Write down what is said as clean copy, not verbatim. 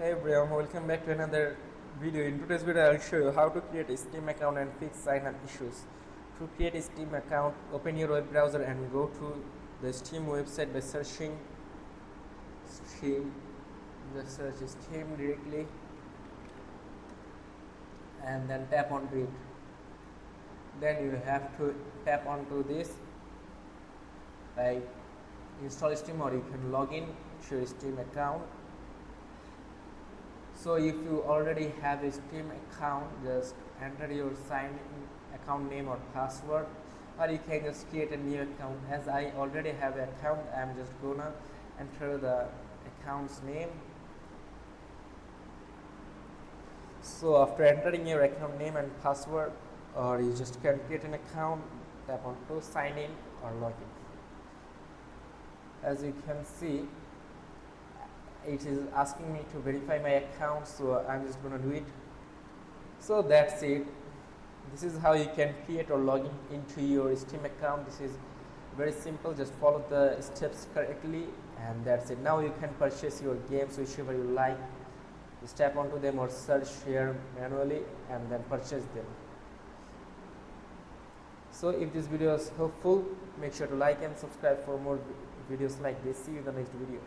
Hey everyone, welcome back to another video. In today's video, I'll show you how to create a Steam account and fix sign-up issues. To create a Steam account, open your web browser and go to the Steam website by searching Steam. Just search Steam directly and then tap onto it. Then you have to tap onto this, like install Steam, or you can log in to your Steam account. So if you already have a Steam account, just enter your sign in account name or password, or you can just create a new account. As I already have an account, I'm just gonna enter the account's name. So after entering your account name and password, or you just can create an account, tap on to sign in or login. As you can see, it is asking me to verify my account, so I'm just gonna do it. So that's it. This is how you can create or log into your Steam account. This is very simple. Just follow the steps correctly and that's it. Now you can purchase your games whichever you like. Just tap onto them or search here manually and then purchase them. So if this video is helpful, make sure to like and subscribe for more videos like this. See you in the next video.